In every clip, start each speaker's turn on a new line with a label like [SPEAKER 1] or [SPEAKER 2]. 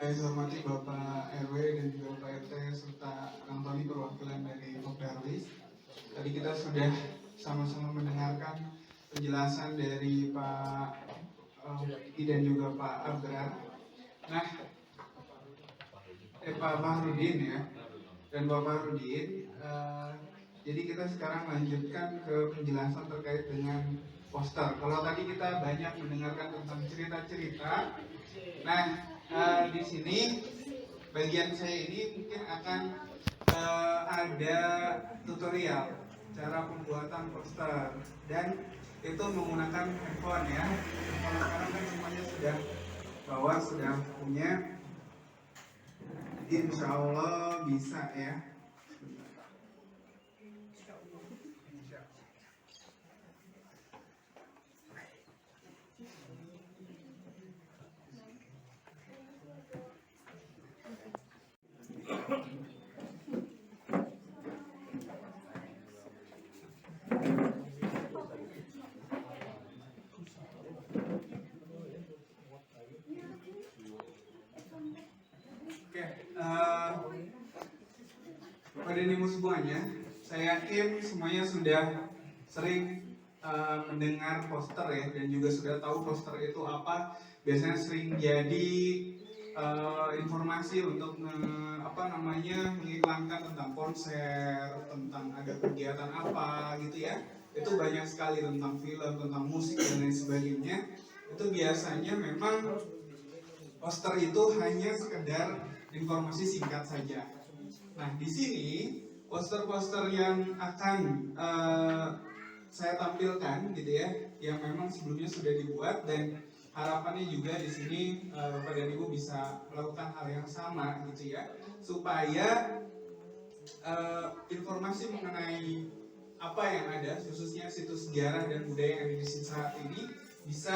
[SPEAKER 1] Saya hormati Bapak RW dan juga Bapak RT serta Antoni perwakilan dari Darwis. Tadi kita sudah sama-sama mendengarkan penjelasan dari Pak Widi dan juga Pak Abrar. Nah, Pak Bahrudin ya, dan Bapak Bahrudin. Jadi kita sekarang lanjutkan ke penjelasan terkait dengan poster. Kalau tadi kita banyak mendengarkan tentang cerita-cerita. Nah, di sini bagian saya ini mungkin akan ada tutorial cara pembuatan poster dan itu menggunakan handphone ya. Kalau sekarang kan semuanya sudah sudah punya, insya Allah bisa ya. Pada dirimu semuanya, saya yakin semuanya sudah sering mendengar poster ya, dan juga sudah tahu poster itu apa. Biasanya sering jadi informasi untuk mengiklankan tentang konser, tentang ada kegiatan apa gitu ya. Itu banyak sekali tentang film, tentang musik dan lain sebagainya. Itu biasanya memang poster itu hanya sekedar informasi singkat saja. Nah, di sini poster-poster yang akan saya tampilkan gitu ya, yang memang sebelumnya sudah dibuat, dan harapannya juga di sini Bapak dan Ibu bisa melakukan hal yang sama gitu ya, supaya informasi mengenai apa yang ada, khususnya situs sejarah dan budaya yang ada di sini saat ini bisa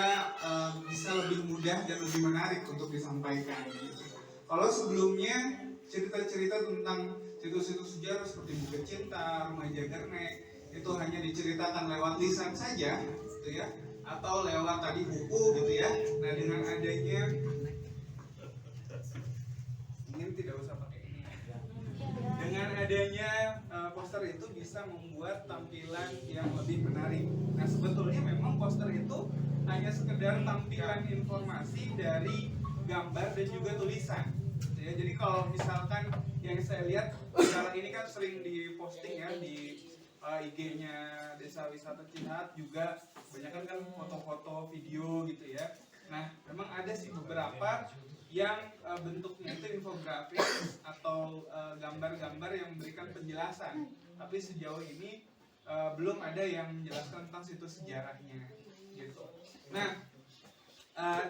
[SPEAKER 1] lebih mudah dan lebih menarik untuk disampaikan. Gitu. Kalau sebelumnya cerita-cerita tentang situs-situs sejarah seperti Bukit Cinta, Rumah Jagernek itu hanya diceritakan lewat lisan saja, gitu ya, atau lewat tadi buku, gitu ya. Nah, dengan adanya ingin tidak usah pakai ini. Dengan adanya poster itu bisa membuat tampilan yang lebih menarik. Nah, sebetulnya memang poster itu hanya sekedar tampilan informasi dari gambar dan juga tulisan. Ya, jadi kalau misalkan yang saya lihat sekarang ini kan sering diposting ya di IG-nya Desa Wisata Cihat, juga kebanyakan kan foto-foto, video gitu ya. Nah, memang ada sih beberapa yang bentuknya itu infografis atau gambar-gambar yang memberikan penjelasan. Tapi sejauh ini belum ada yang menjelaskan tentang situs sejarahnya gitu. Nah,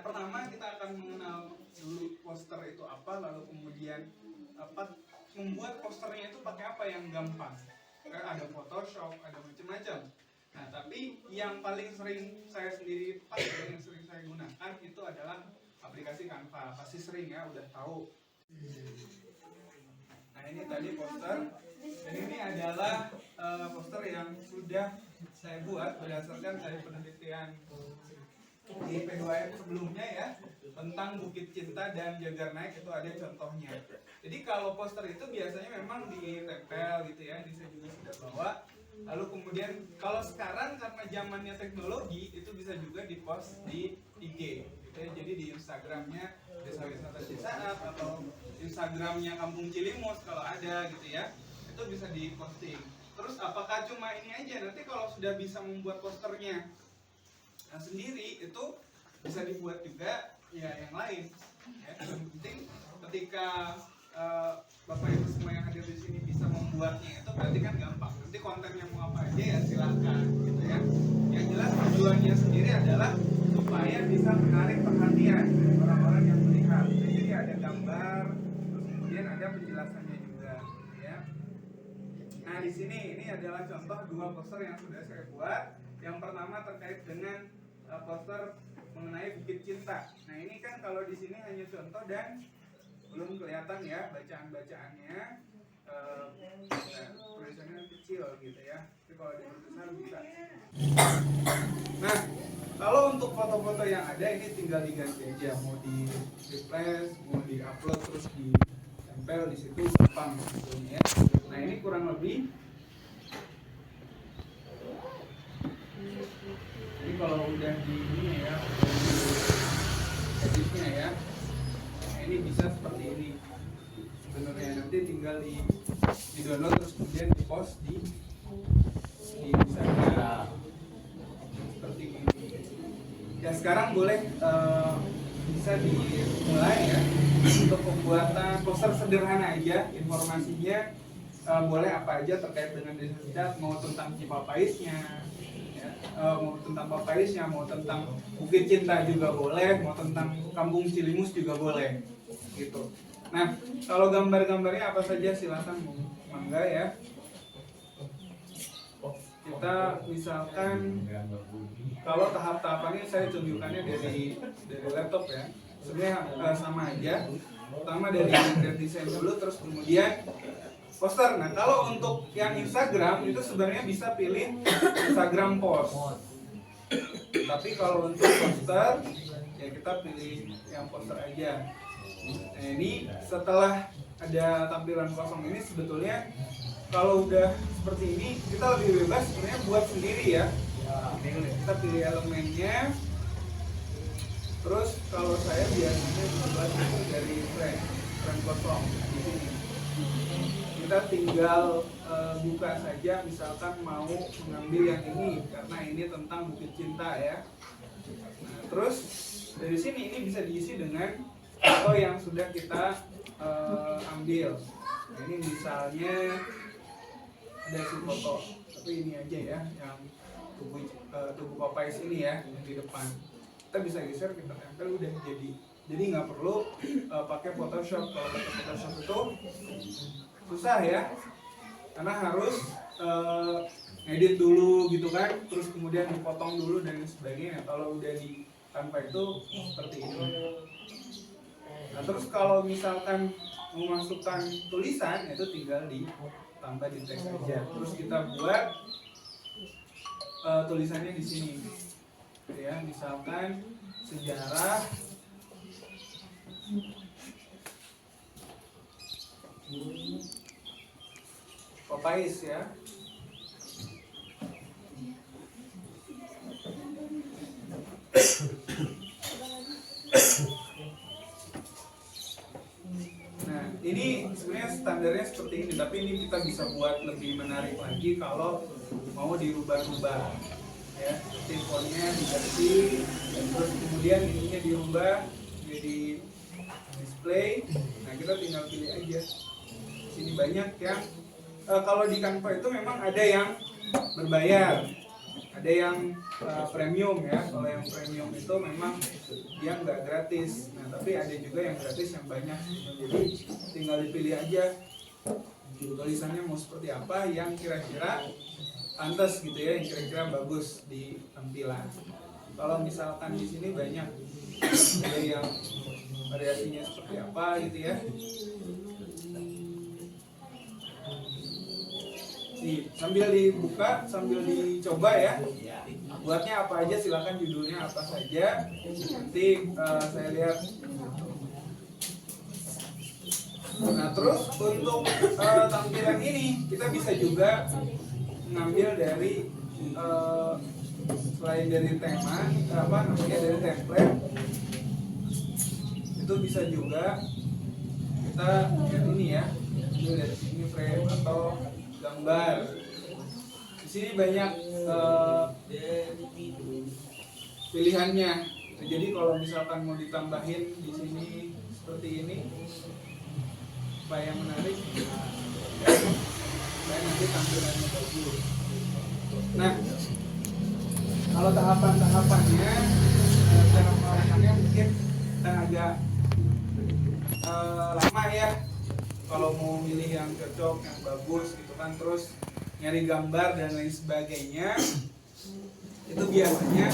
[SPEAKER 1] pertama kita akan mengenal dulu poster itu apa, lalu kemudian membuat posternya itu pakai apa yang gampang. Ada Photoshop, ada macam-macam. Nah, tapi yang paling sering saya sendiri pakai, yang sering saya gunakan itu adalah aplikasi Canva. Pasti sering ya, udah tahu. Nah, ini tadi poster. Dan ini adalah poster yang sudah saya buat berdasarkan dari penelitian di P2M sebelumnya ya, tentang Bukit Cinta dan Jagernek, itu ada contohnya. Jadi kalau poster itu biasanya memang ditempel gitu ya, ini saya juga sudah bawa. Lalu kemudian kalau sekarang karena zamannya teknologi, itu bisa juga dipost di IG gitu ya. Jadi di Instagramnya Desa Wisata Cisaat atau Instagramnya Kampung Cilimus kalau ada gitu ya, itu bisa diposting. Terus apakah cuma ini aja? Nanti kalau sudah bisa membuat posternya sendiri, itu bisa dibuat juga ya yang lain ya. Yang penting ketika Bapak Ibu semua yang hadir di sini bisa membuatnya, itu berarti kan gampang. Nanti kontennya mau apa aja ya silakan gitu ya. Yang jelas tujuannya sendiri adalah supaya bisa menarik perhatian orang-orang yang melihat. Jadi ada gambar, terus kemudian ada penjelasannya juga ya. Nah, di sini ini adalah contoh dua poster yang sudah saya buat. Yang pertama terkait dengan poster mengenai Bukit Cinta. Nah, ini kan kalau di sini hanya contoh dan belum kelihatan ya bacaan-bacaannya, tulisannya kecil gitu ya. Tapi kalau dibesar bisa. Nah, kalau untuk foto-foto yang ada ini tinggal diganti aja, mau di replace, mau diupload terus ditempel di situ gampang sebetulnya ya. Nah ini kurang lebih. Jadi kalau udah di ini ya, editnya ya, nah ini bisa seperti ini. Sebenarnya nanti tinggal di download terus kemudian di post di Instagram seperti ini. Ya sekarang boleh bisa dimulai ya untuk pembuatan poster sederhana aja. Informasinya boleh apa aja terkait dengan desa Sidat, mau tentang Cipapaisnya, ya, mau tentang Papaisnya, mau tentang Bukit Cinta juga boleh, mau tentang Kampung Cilimus juga boleh, gitu. Nah, kalau gambar-gambarnya apa saja silakan mangga ya. Kita misalkan kalau tahap-tahapannya saya tunjukkannya dari laptop ya. Sebenarnya sama aja. Pertama dari desain dulu, terus kemudian poster. Nah, kalau untuk yang Instagram itu sebenarnya bisa pilih Instagram post. Tapi kalau untuk poster ya kita pilih yang poster aja. Nah, ini setelah ada tampilan kosong ini sebetulnya kalau udah seperti ini kita lebih bebas sebenarnya buat sendiri ya. Kita pilih elemennya. Terus kalau saya biasanya buat dari frame kosong di sini. Kita tinggal buka saja, misalkan mau mengambil yang ini karena ini tentang Bukit Cinta ya. Nah, terus dari sini ini bisa diisi dengan foto yang sudah kita ambil. Nah, ini misalnya ada si foto, tapi ini aja ya yang tubuh Popeyes ini ya yang di depan. Kita bisa geser, kita tempel, udah jadi nggak perlu pakai Photoshop. Kalau pakai Photoshop itu susah ya, karena harus edit dulu gitu kan, terus kemudian dipotong dulu dan sebagainya. Kalau udah di Canva itu seperti ini. Nah terus kalau misalkan memasukkan tulisan itu tinggal ditambah di teks aja. Terus kita buat tulisannya di sini, ya misalkan sejarah Popeyes ya. Nah ini sebenarnya standarnya seperti ini, tapi ini kita bisa buat lebih menarik lagi kalau mau dirubah-rubah ya. Seperti fontnya diganti, terus kemudian ininya dirubah jadi display. Nah kita tinggal pilih aja. Sini banyak yang kalau di Canva itu memang ada yang berbayar, ada yang premium ya. Kalau yang premium itu memang dia nggak gratis. Nah tapi ada juga yang gratis yang banyak. Jadi tinggal dipilih aja tulisannya mau seperti apa yang kira-kira pantas gitu ya, yang kira-kira bagus di tampilan. Kalau misalkan di sini banyak ada yang variasinya seperti apa gitu ya. Nih, sambil dibuka, sambil dicoba ya. Buatnya apa aja silakan, judulnya apa saja. Nanti saya lihat. Nah, terus untuk tampilan ini kita bisa juga mengambil dari selain dari tema, dari template. Itu bisa juga kita lihat ini ya. Ambil dari sini frame atau gambar. Di sini banyak pilihannya. Jadi kalau misalkan mau ditambahin di sini seperti ini supaya menarik, supaya nanti tampilannya bagus. Nah, kalau tahapan-tahapannya, cara melakukannya mungkin agak lama ya. Kalau mau milih yang cocok, yang bagus gitu kan, terus nyari gambar dan lain sebagainya, itu biasanya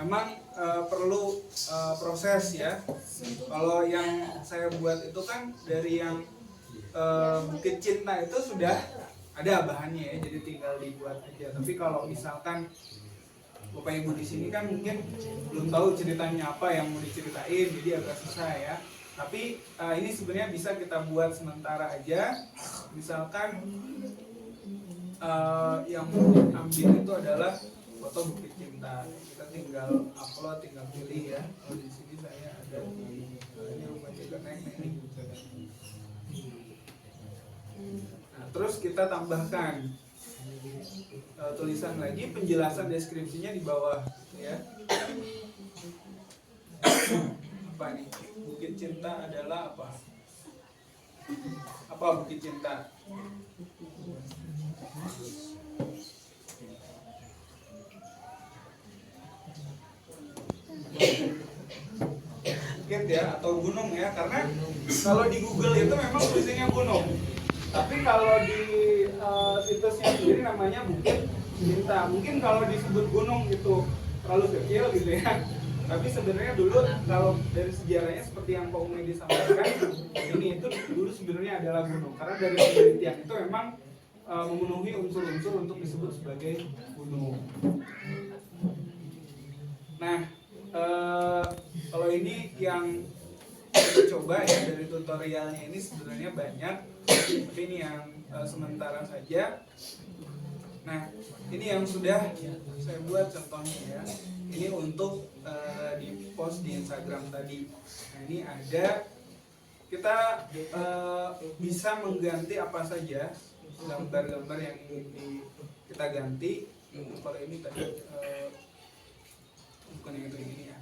[SPEAKER 1] memang perlu proses ya. Kalau yang saya buat itu kan dari yang Bukit Cinta itu sudah ada bahannya ya, jadi tinggal dibuat aja. Tapi kalau misalkan Bapak Ibu di sini kan mungkin belum tahu ceritanya apa yang mau diceritain, jadi agak susah ya. Tapi ini sebenarnya bisa kita buat sementara aja. Misalkan yang ambil itu adalah foto Bukit Cinta. Kita tinggal upload, tinggal pilih ya. Kalau di sini saya ada di ini rumah Ciganeng ini. Nah, terus kita tambahkan tulisan lagi, penjelasan deskripsinya di bawah ya. Apa nih? Bukit Cinta adalah apa? Apa Bukit Cinta? Bukit ya, atau gunung ya, karena kalau di Google itu memang tulisannya gunung, tapi kalau di situsnya sendiri namanya Bukit Cinta. Mungkin kalau disebut gunung itu terlalu kecil gitu ya, tapi sebenarnya dulu kalau dari sejarahnya seperti yang Pak Umi disampaikan, ini itu dulu sebenarnya adalah gunung, karena dari penelitian itu memang memenuhi unsur-unsur untuk disebut sebagai gunung. Nah, kalau ini yang kita coba ya dari tutorialnya ini sebenarnya banyak, tapi ini yang sementara saja. Nah, ini yang sudah saya buat contohnya ya. Ini untuk di post di Instagram tadi. Nah, ini ada, kita bisa mengganti apa saja gambar-gambar yang ingin kita ganti. Kalau ini tadi bukan yang itu ini ya.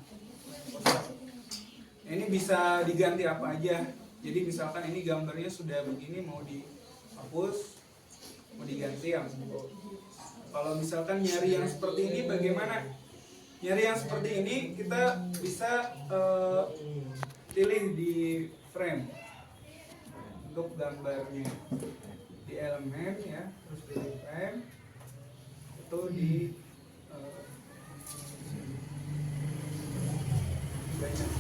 [SPEAKER 1] Nah, ini bisa diganti apa aja. Jadi misalkan ini gambarnya sudah begini, mau dihapus, mau diganti yang kalau misalkan nyari yang seperti ini bagaimana? Nyari yang seperti ini kita bisa pilih di frame untuk gambarnya, di elemen ya, terus pilih frame itu di banyak.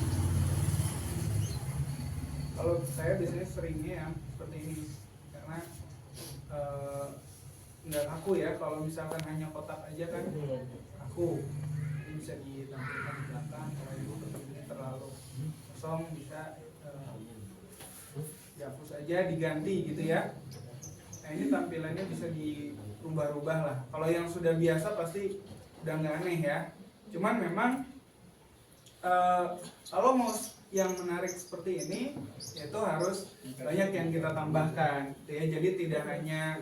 [SPEAKER 1] Kalau saya biasanya seringnya yang seperti ini karena nggak kaku ya. Kalau misalkan hanya kotak aja kan kaku, ini bisa ditampilkan di belakang. Kalau itu bentuknya terlalu kosong bisa dihapus aja, diganti gitu ya. Nah, ini tampilannya bisa dirubah-rubah lah. Kalau yang sudah biasa pasti udah nggak aneh ya. Cuman memang kalau mau yang menarik seperti ini, itu harus banyak yang kita tambahkan ya. Jadi tidak hanya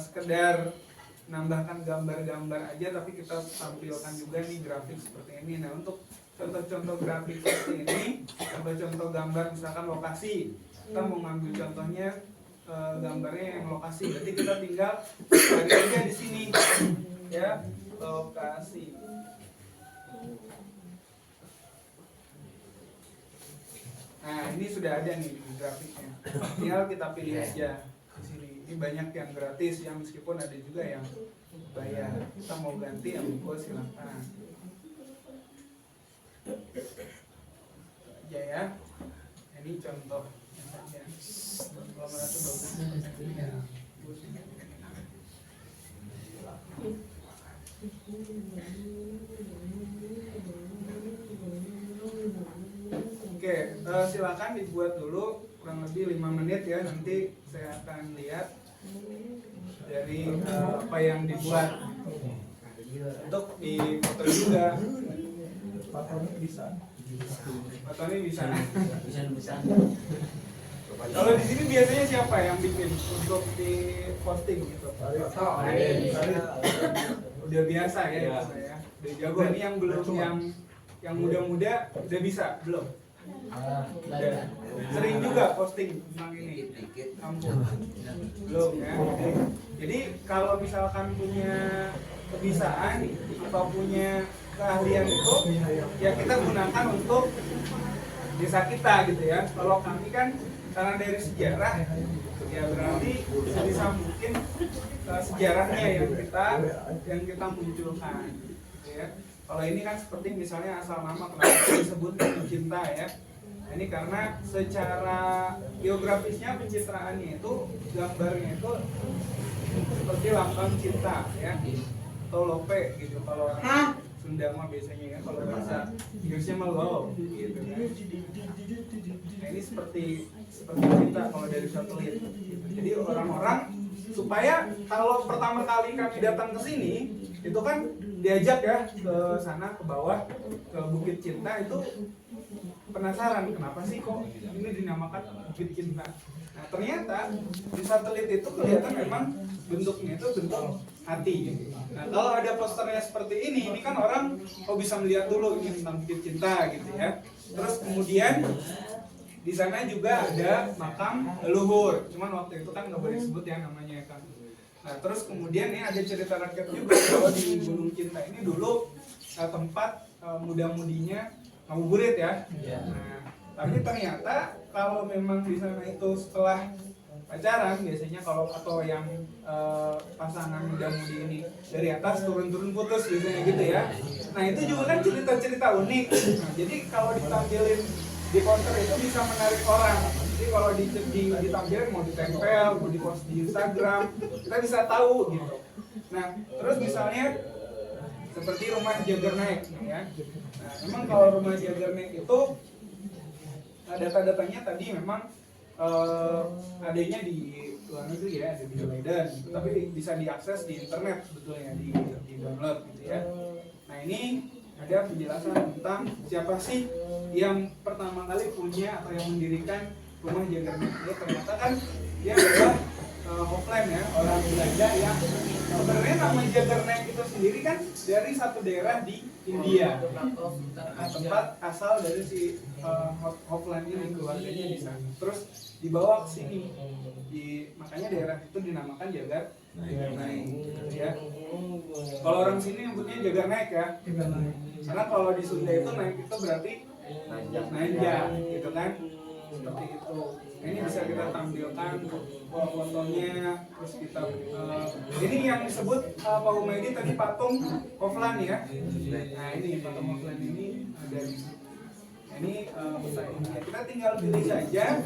[SPEAKER 1] sekedar nambahkan gambar-gambar aja, tapi kita tampilkan juga nih grafik seperti ini. Nah, untuk contoh-contoh grafik seperti ini, contoh-contoh gambar misalkan lokasi, kita mau ngambil contohnya gambarnya yang lokasi, berarti kita tinggal bagi aja di sini ya, lokasi. Nah, ini sudah ada nih grafiknya. Tinggal kita pilih aja di sini. Ini banyak yang gratis, yang meskipun ada juga yang bayar. Kita mau ganti yang monggo silakan. Aja ya. Ini contoh saja. Kalau merasa bagus ya. Oke, silakan dibuat dulu kurang lebih 5 menit ya. Nanti saya akan lihat dari apa yang dibuat. Untuk di foto juga. Fotonya bisa. Fotonya bisa. Bisa. Kalau di sini biasanya siapa yang bikin untuk di posting gitu? Udah biasa ya, saya. Udah jago. Ini yang belum, yang muda-muda udah bisa belum? Sering juga posting tentang ini. Ampun. Belum ya. Jadi kalau misalkan punya kebiasaan atau punya keahlian itu, ya kita gunakan untuk desa kita gitu ya. Kalau kami kan karena dari sejarah, ya berarti bisa mungkin sejarahnya yang kita munculkan gitu ya. Kalau ini kan seperti misalnya asal nama kenapa disebut Bukit Cinta ya. Nah, ini karena secara geografisnya pencitraannya itu, gambarnya itu seperti lambang cinta ya, atau lope gitu kalau Sunda mah biasanya ya, kalau bahasa Inggrisnya mah love gitu kan. Nah ini seperti kita kalau dari satelit gitu. Jadi orang-orang supaya kalau pertama kali kami datang ke sini itu kan diajak ya ke sana ke bawah ke Bukit Cinta, itu penasaran kenapa sih kok ini dinamakan Bukit Cinta. Nah ternyata di satelit itu kelihatan memang bentuknya itu bentuk hati. Nah kalau ada posternya seperti ini kan orang bisa melihat dulu ini tentang Bukit Cinta gitu ya. Terus kemudian di sana juga ada makam leluhur, cuman waktu itu kan nggak boleh disebut ya namanya kan. Nah terus kemudian ini ada cerita rakyat juga bahwa di Gunung Cinta ini dulu tempat muda-mudinya ngabuburit ya. Nah tapi ternyata kalau memang di sana itu setelah pacaran biasanya kalau atau yang pasangan muda-mudi ini dari atas turun-turun putus biasanya gitu ya. Nah itu juga kan cerita-cerita unik. Nah, jadi kalau ditampilin di poster itu bisa menarik orang. Jadi kalau ditampilin mau ditempel, mau dipost di Instagram, kita bisa tahu gitu. Nah terus misalnya seperti rumah Jaggernaik ya. Nah memang kalau rumah Jaggernaik itu data-datanya tadi memang adanya di luar negeri ya, ada di Leiden, tapi bisa diakses di internet sebetulnya, di download gitu ya. Nah ini ada penjelasan tentang siapa sih yang pertama kali punya atau yang mendirikan rumah Jaggernaik. Ternyata kan dia adalah Hofland ya, orang Belanda yang sebenarnya nama Jaggernaik itu sendiri kan dari satu daerah di India. Tempat asal dari si Hofland ini, keluarganya di sana. Terus dibawa ke sini. Makanya daerah itu dinamakan Jaggernaik ya. Kalau orang sini nyebutnya Jaggernaik ya. Karena kalau di Sunda itu naik itu berarti nanjak gitu kan. Seperti itu. Ini bisa kita tampilkan fotonya, terus kita ini yang disebut Pak Humaydi tadi patung Hofland ya. Nah ini patung Hofland ini ada di sini. Ini bahasa India. Kita tinggal pilih saja.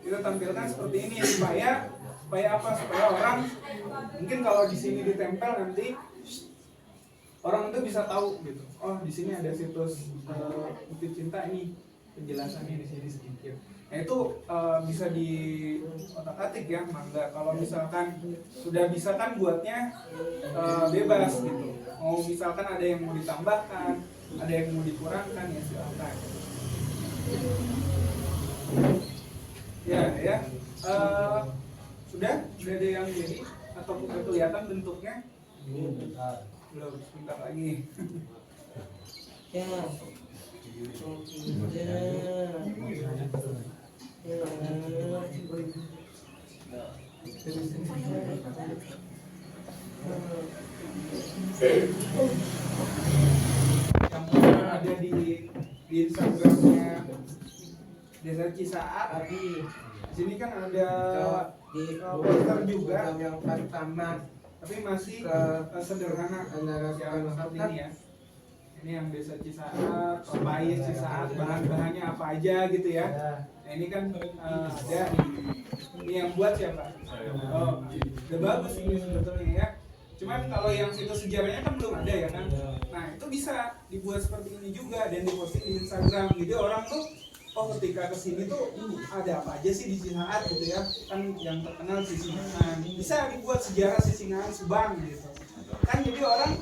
[SPEAKER 1] Kita tampilkan seperti ini supaya apa? Supaya orang mungkin kalau di sini ditempel nanti orang itu bisa tahu gitu. Oh di sini ada situs Bukit Cinta, ini penjelasannya di sini sedikit. Nah itu bisa di otak-atik ya, mangga. Kalau misalkan sudah bisa kan buatnya bebas gitu. Mau misalkan ada yang mau ditambahkan, ada yang mau dikurangkan ya silakan. Ya. Sudah ada yang jadi atau sudah kelihatan bentuknya? Belum, sebentar lagi.
[SPEAKER 2] Ya.
[SPEAKER 1] Kamu ada di Instagramnya Desa Cisaat. Di sini kan ada poster juga
[SPEAKER 2] yang pertama,
[SPEAKER 1] tapi masih sederhana yang saat ini ya. Ini yang Desa Cisaat, Papais Cisaat, bahan-bahannya apa aja gitu ya. Nah ini kan ada ini yang buat siapa? Oh, udah bagus ini sebetulnya ya. Cuman kalau yang situs sejarahnya kan belum ada ya kan. Nah itu bisa dibuat seperti ini juga dan diposting di Instagram. Jadi orang tuh ketika kesini tuh ada apa aja sih di Cisaat gitu ya. Kan yang terkenal Sisingaan. Bisa dibuat sejarah Sisingaan Subang gitu. Kan jadi orang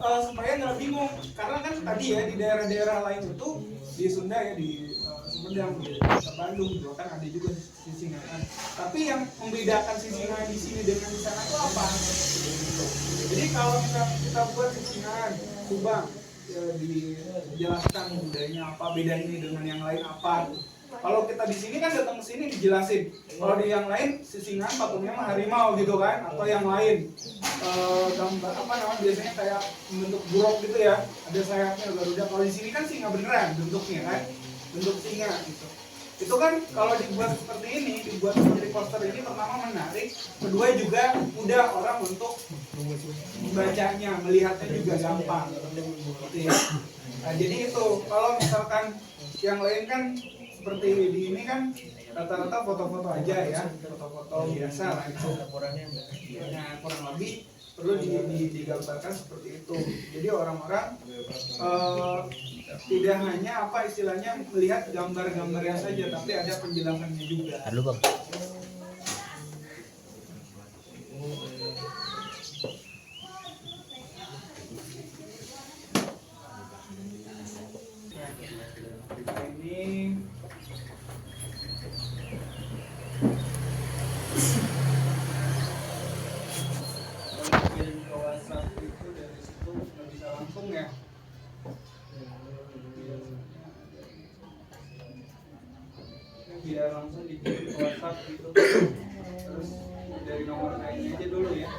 [SPEAKER 1] supaya nggak bingung, karena kan tadi ya di daerah-daerah lain itu di Sunda ya, di Sumedang, di Bandung juga kan ada juga Sisingaan. Tapi yang membedakan Sisingaan di sini dengan di sana itu apa? Jadi kalau kita buat Sisingaan Subang dijelaskan budayanya apa, bedanya dengan yang lain apa. Kalau kita di sini kan datang ke sini dijelasin. Kalau di yang lain Sisingaan patungnya mah harimau gitu kan, atau yang lain gambar apa namanya biasanya kayak bentuk buruk gitu ya, ada sayapnya Garuda. Kalau di sini kan singa beneran bentuknya kan, bentuk singa gitu. Itu kan kalau dibuat seperti ini, dibuat seperti poster ini, pertama menarik, kedua juga mudah orang untuk membacanya, melihatnya juga gampang gitu ya. Nah, jadi itu kalau misalkan yang lain kan seperti di ini kan rata-rata foto-foto aja ya, foto-foto biasa lah itu. Nah kurang lebih perlu digambarkan seperti itu. Jadi orang-orang tidak hanya apa istilahnya melihat gambar-gambarnya saja, tapi ada penjelasannya juga.
[SPEAKER 3] Halo bang.
[SPEAKER 1] Ini kalau kirim ke WhatsApp itu dari situ nggak bisa langsung ya. Biar langsung dikirim ke WhatsApp gitu. Terus dari nomor saya ini aja dulu ya.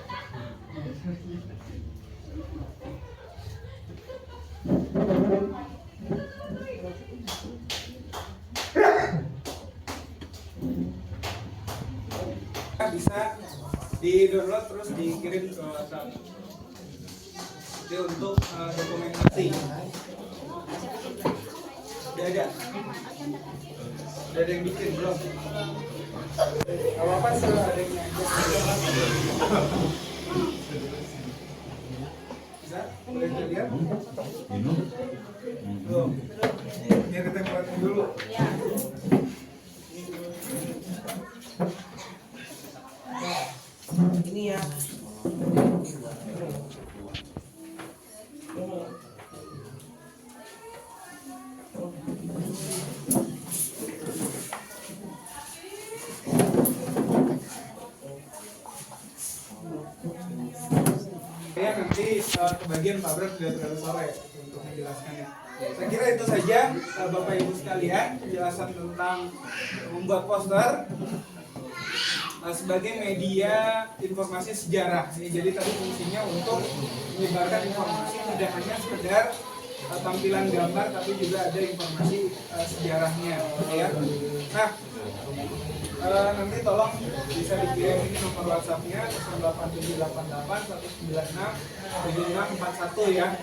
[SPEAKER 1] Bisa di-download terus dikirim ke WhatsApp. Itu untuk dokumentasi. Udah ada? Udah ada yang bikin belum? Gak apa-apa setelah ada yang aja. Bisa? Boleh dilihat? Belum. Biar kita buatin dulu.
[SPEAKER 2] Ini ya.
[SPEAKER 1] Saya nanti kebagian pabrik sudah terlalu sore untuk menjelaskannya. Saya kira itu saja Bapak Ibu sekalian penjelasan tentang membuat poster sebagai media informasi sejarah. Jadi tadi fungsinya untuk menyebarkan informasi tidak hanya sekedar tampilan gambar, tapi juga ada informasi sejarahnya. Ya. Nah, nanti tolong bisa dikirim ini nomor WhatsApp-nya 0878 196 7641 ya.